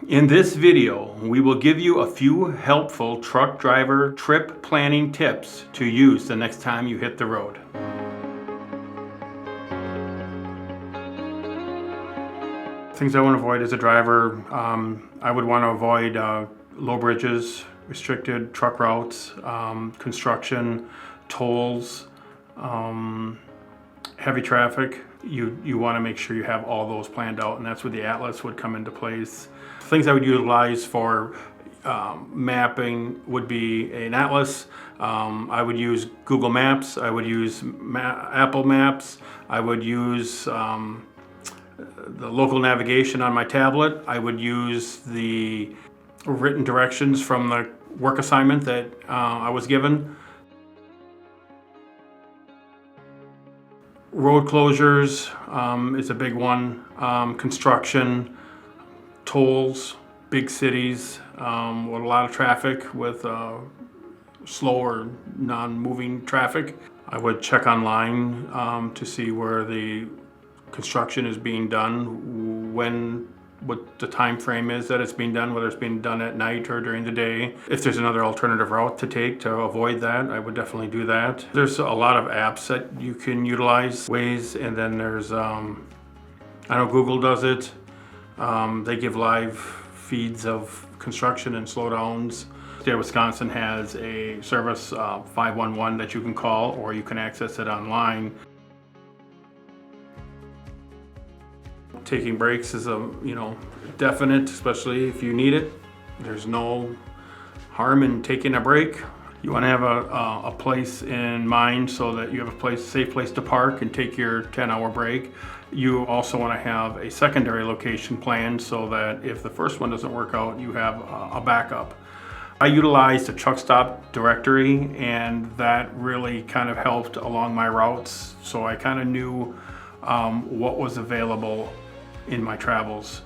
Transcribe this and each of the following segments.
In this video, we will give you a few helpful truck driver trip planning tips to use the next time you hit the road. Things I want to avoid as a driver, I would want to avoid low bridges, restricted truck routes, construction, tolls, heavy traffic. You want to make sure you have all those planned out, and that's where the atlas would come into place. Things I would utilize for mapping would be an atlas. I would use Google Maps. I would use Apple Maps. I would use the local navigation on my tablet. I would use the written directions from the work assignment that I was given. Road closures is a big one. Construction, tolls, big cities with a lot of traffic, with slow or non-moving traffic. I would check online to see where the construction is being done, what the time frame is that it's being done, whether it's being done at night or during the day. If there's another alternative route to take to avoid that, I would definitely do that. There's a lot of apps that you can utilize, Waze, and then there's, I know Google does it. They give live feeds of construction and slowdowns. The state of Wisconsin has a service, 511, that you can call, or you can access it online. Taking breaks is a definite, especially if you need it. There's no harm in taking a break. You want to have a place in mind so that you have a safe place to park and take your 10-hour break. You also want to have a secondary location planned so that if the first one doesn't work out, you have a backup. I utilized a truck stop directory, and that really kind of helped along my routes, so I kind of knew what was available in my travels.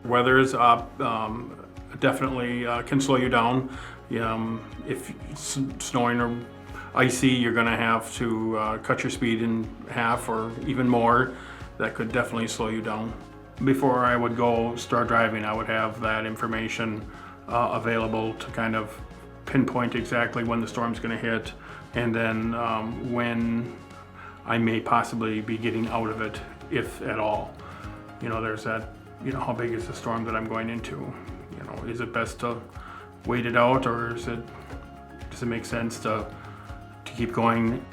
Weather is up, definitely can slow you down. If it's snowing or icy, you're going to have to cut your speed in half or even more. That could definitely slow you down. Before I would go start driving, I would have that information available to kind of pinpoint exactly when the storm's going to hit, and then when I may possibly be getting out of it, if at all. There's that, how big is the storm that I'm going into? Is it best to wait it out, or does it make sense to keep going?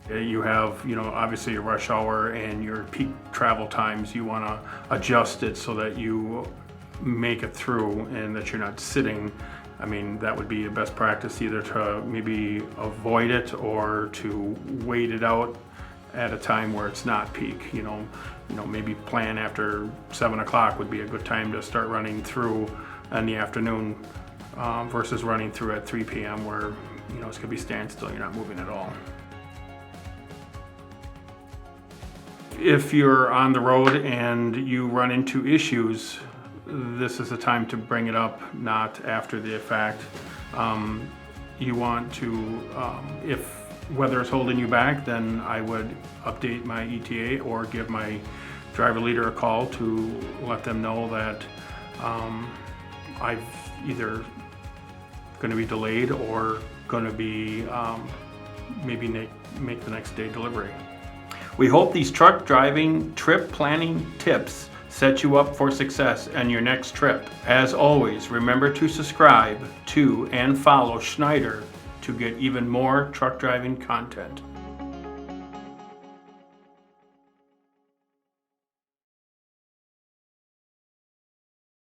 You have, obviously your rush hour and your peak travel times. You want to adjust it so that you make it through and that you're not sitting. That would be a best practice, either to maybe avoid it or to wait it out at a time where it's not peak. Maybe plan after 7 o'clock would be a good time to start running through in the afternoon versus running through at 3 p.m. where, it's gonna be standstill, you're not moving at all. If you're on the road and you run into issues, this is the time to bring it up, not after the fact. You want to, if weather is holding you back, then I would update my ETA or give my driver leader a call to let them know that I've either going to be delayed or going to be maybe make the next day delivery. We hope these truck driving trip planning tips set you up for success on your next trip. As always, remember to subscribe to and follow Schneider to get even more truck driving content.